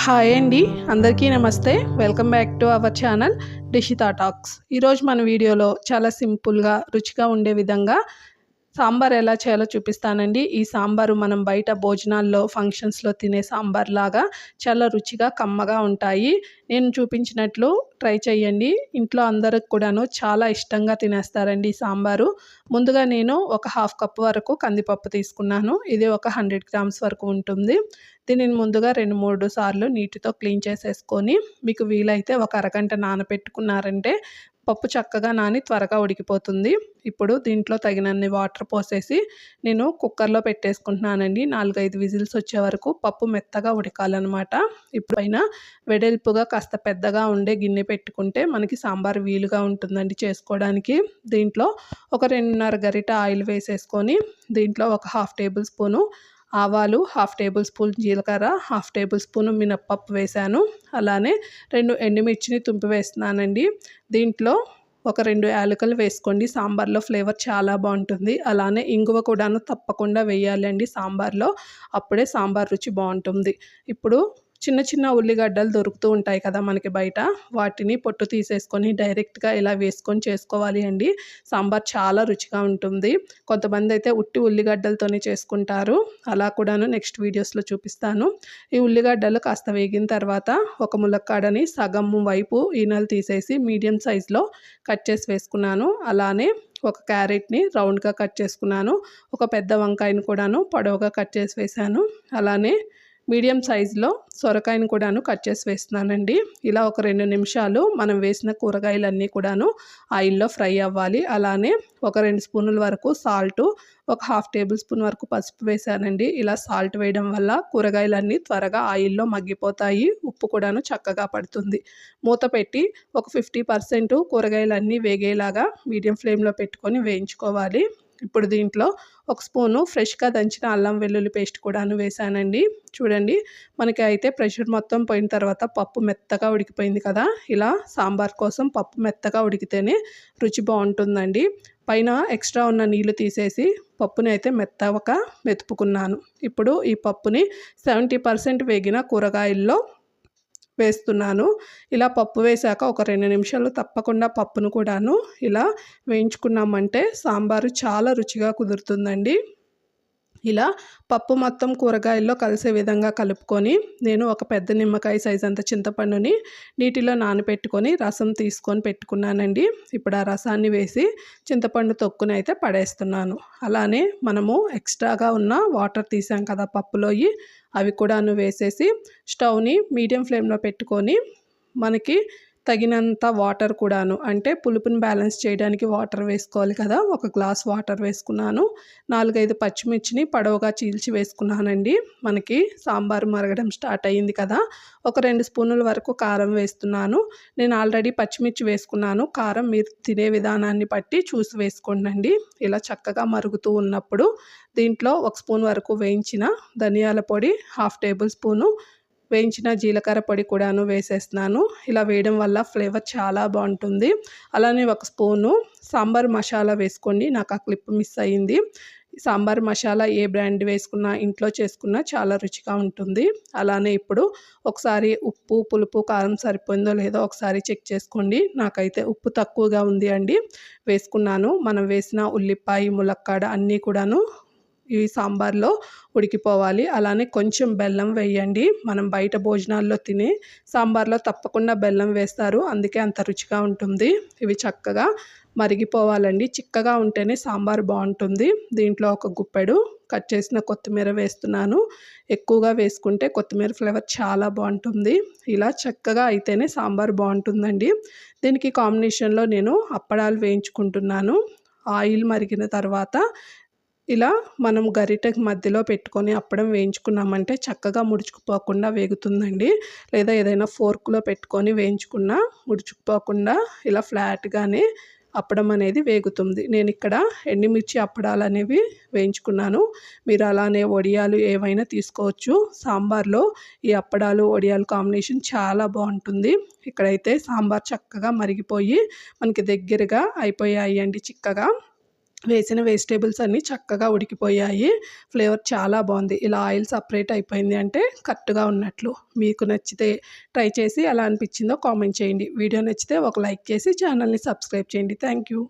Hi అండి, అందరికీ నమస్తే. Welcome back to our channel Dishita talks. ఈరోజు మన వీడియోలో చాలా సింపుల్గా రుచిగా ఉండే విధంగా సాంబార్ ఎలా చేయాలో చూపిస్తానండి. ఈ సాంబారు మనం బయట భోజనాల్లో ఫంక్షన్స్లో తినే సాంబార్ లాగా చాలా రుచిగా కమ్మగా ఉంటాయి. నేను చూపించినట్లు ట్రై చేయండి. ఇంట్లో అందరికి కూడాను చాలా ఇష్టంగా తినేస్తారండి ఈ సాంబారు. ముందుగా నేను ఒక హాఫ్ కప్ వరకు కందిపప్పు తీసుకున్నాను. ఇది ఒక 100 గ్రామ్స్ వరకు ఉంటుంది. దీనిని ముందుగా 2-3 సార్లు నీటితో క్లీన్ చేసేసుకొని, మీకు వీలైతే ఒక అరగంట నానబెట్టుకున్నారంటే పప్పు చక్కగా నాని త్వరగా ఉడికిపోతుంది. ఇప్పుడు దీంట్లో తగినన్ని వాటర్ పోసేసి నేను కుక్కర్లో పెట్టేసుకుంటున్నానండి. 4-5 విజిల్స్ వచ్చే వరకు పప్పు మెత్తగా ఉడకాలన్నమాట. ఇప్పుడు పైన వెడల్పుగా కాస్త పెద్దగా ఉండే గిన్నె పెట్టుకుంటే మనకి సాంబార్ వీలుగా ఉంటుందండి చేసుకోవడానికి. దీంట్లో ఒక 2.5 గరిట ఆయిల్ వేసేసుకొని దీంట్లో ఒక హాఫ్ టేబుల్ స్పూను ఆవాలు, హాఫ్ టేబుల్ స్పూన్ జీలకర్ర, హాఫ్ టేబుల్ స్పూన్ మినప్పప్పు వేశాను. అలానే 2 ఎండుమిర్చిని తుంపి వేస్తున్నానండి. దీంట్లో ఒక 2 యాలకులు వేసుకోండి, సాంబార్లో ఫ్లేవర్ చాలా బాగుంటుంది. అలానే ఇంగువ కూడాను తప్పకుండా వేయాలండి సాంబార్లో, అప్పుడే సాంబార్ రుచి బాగుంటుంది. ఇప్పుడు చిన్న చిన్న ఉల్లిగడ్డలు దొరుకుతూ ఉంటాయి కదా మనకి బయట, వాటిని పొట్టు తీసేసుకొని డైరెక్ట్గా ఇలా వేసుకొని చేసుకోవాలి అండి. సాంబార్ చాలా రుచిగా ఉంటుంది. కొంతమంది అయితే ఉట్టి ఉల్లిగడ్డలతోనే చేసుకుంటారు, అలా కూడాను నెక్స్ట్ వీడియోస్లో చూపిస్తాను. ఈ ఉల్లిగడ్డలు కాస్త వేగిన తర్వాత ఒక ములక్కాడని సగం వైపు ఈనెలు తీసేసి మీడియం సైజులో కట్ చేసి వేసుకున్నాను. అలానే ఒక క్యారెట్ని రౌండ్గా కట్ చేసుకున్నాను. ఒక పెద్ద వంకాయని కూడాను పొడవుగా కట్ చేసి వేశాను. అలానే మీడియం సైజులో సొరకాయని కూడాను కట్ చేసి వేస్తున్నానండి. ఇలా ఒక 2 నిమిషాలు మనం వేసిన కూరగాయలన్నీ కూడాను ఆయిల్లో ఫ్రై అవ్వాలి. అలానే ఒక 2 స్పూనుల వరకు సాల్టు, ఒక హాఫ్ టేబుల్ స్పూన్ వరకు పసుపు వేసానండి. ఇలా సాల్ట్ వేయడం వల్ల కూరగాయలన్నీ త్వరగా ఆయిల్లో మగ్గిపోతాయి, ఉప్పు కూడాను చక్కగా పడుతుంది. మూత పెట్టి ఒక 50% కూరగాయలన్నీ వేగేలాగా మీడియం ఫ్లేమ్లో పెట్టుకొని వేయించుకోవాలి. ఇప్పుడు దీంట్లో ఒక స్పూను ఫ్రెష్గా దంచిన అల్లం వెల్లుల్లి పేస్ట్ కూడాను వేసానండి. చూడండి, మనకి అయితే ప్రెషర్ మొత్తం పోయిన తర్వాత పప్పు మెత్తగా ఉడికిపోయింది కదా. ఇలా సాంబార్ కోసం పప్పు మెత్తగా ఉడికితేనే రుచి బాగుంటుందండి. పైన ఎక్స్ట్రా ఉన్న నీళ్లు తీసేసి పప్పుని అయితే మెత్తగా మెతుపుకున్నాను. ఇప్పుడు ఈ పప్పుని 70% వేగిన కూరగాయల్లో వేస్తున్నాను. ఇలా పప్పు వేశాక ఒక 2 నిమిషాలు తప్పకుండా పప్పును కూడాను ఇలా వేయించుకున్నామంటే సాంబారు చాలా రుచిగా కుదురుతుందండి. ఇలా పప్పు మొత్తం కూరగాయల్లో కలిసే విధంగా కలుపుకొని నేను ఒక పెద్ద నిమ్మకాయ సైజ్ అంత చింతపండుని నీటిలో నానబెట్టుకొని రసం తీసుకొని పెట్టుకున్నానండి. ఇప్పుడు ఆ రసాన్ని వేసి చింతపండు తొక్కుని అయితే పడేస్తున్నాను. అలానే మనము ఎక్స్ట్రాగా ఉన్న వాటర్ తీసాం కదా పప్పులోయి, అవి కూడాను వేసేసి స్టవ్ని మీడియం ఫ్లేమ్లో పెట్టుకొని మనకి తగినంత వాటర్ కూడాను, అంటే పులుపుని బ్యాలెన్స్ చేయడానికి వాటర్ వేసుకోవాలి కదా. ఒక గ్లాస్ వాటర్ వేసుకున్నాను. 4-5 పచ్చిమిర్చిని పొడవుగా చీల్చి వేసుకున్నానండి. మనకి సాంబారు మరగడం స్టార్ట్ అయ్యింది కదా. ఒక 2 స్పూనుల వరకు కారం వేస్తున్నాను. నేను ఆల్రెడీ పచ్చిమిర్చి వేసుకున్నాను. కారం మీరు తినే విధానాన్ని బట్టి చూసి వేసుకోండి. ఇలా చక్కగా మరుగుతూ ఉన్నప్పుడు దీంట్లో 1 స్పూన్ వరకు వేయించిన ధనియాల పొడి, హాఫ్ టేబుల్ స్పూను వేయించిన జీలకర్ర పొడి కూడాను వేసేస్తున్నాను. ఇలా వేయడం వల్ల ఫ్లేవర్ చాలా బాగుంటుంది. అలానే 1 స్పూను సాంబార్ మసాలా వేసుకోండి. నాకు ఆ క్లిప్ మిస్ అయ్యింది. సాంబార్ మసాలా ఏ బ్రాండ్ వేసుకున్నా, ఇంట్లో చేసుకున్నా చాలా రుచిగా ఉంటుంది. అలానే ఇప్పుడు ఒకసారి ఉప్పు, పులుపు, కారం సరిపోయిందో లేదో ఒకసారి చెక్ చేసుకోండి. నాకైతే ఉప్పు తక్కువగా ఉంది అండి, వేసుకున్నాను. మనం వేసిన ఉల్లిపాయ, ములక్కాడ అన్నీ కూడాను ఈ సాంబార్లో ఉడికిపోవాలి. అలానే కొంచెం బెల్లం వేయండి. మనం బయట భోజనాల్లో తినే సాంబార్లో తప్పకుండా బెల్లం వేస్తారు, అందుకే అంత రుచిగా ఉంటుంది. ఇవి చక్కగా మరిగిపోవాలండి. చిక్కగా ఉంటేనే సాంబార్ బాగుంటుంది. దీంట్లో ఒక గుప్పెడు కట్ చేసిన కొత్తిమీర వేస్తున్నాను. ఎక్కువగా వేసుకుంటే కొత్తిమీర ఫ్లేవర్ చాలా బాగుంటుంది. ఇలా చక్కగా అయితేనే సాంబార్ బాగుంటుందండి. దీనికి కాంబినేషన్లో నేను అప్పడాలు వేయించుకుంటున్నాను. ఆయిల్ మరిగిన తర్వాత ఇలా మనం గరిటెకి మధ్యలో పెట్టుకొని అప్పడం వేయించుకున్నామంటే చక్కగా ముడుచుకుపోకుండా వేగుతుందండి. లేదా ఏదైనా ఫోర్క్లో పెట్టుకొని వేయించుకున్నా ముడుచుకుపోకుండా ఇలా ఫ్లాట్గానే అప్పడం అనేది వేగుతుంది. నేను ఇక్కడ ఎండుమిర్చి అప్పడాలు అనేవి వేయించుకున్నాను. మీరు అలానే వడియాలు ఏవైనా తీసుకోవచ్చు. సాంబార్లో ఈ అప్పడాలు, వడియాలు కాంబినేషన్ చాలా బాగుంటుంది. ఇక్కడైతే సాంబార్ చక్కగా మరిగిపోయి మనకి దగ్గరగా అయిపోయాయి అండి చిక్కగా. వేసిన వెజిటేబుల్స్ అన్నీ చక్కగా ఉడికిపోయాయి. ఫ్లేవర్ చాలా బాగుంది. ఇలా ఆయిల్ సపరేట్ అయిపోయింది అంటే కరెక్ట్‌గా ఉన్నట్లు. మీకు నచ్చితే ట్రై చేసి ఎలా అనిపించిందో కామెంట్ చేయండి. వీడియో నచ్చితే ఒక లైక్ చేసి ఛానల్ని సబ్స్క్రైబ్ చేయండి. Thank you.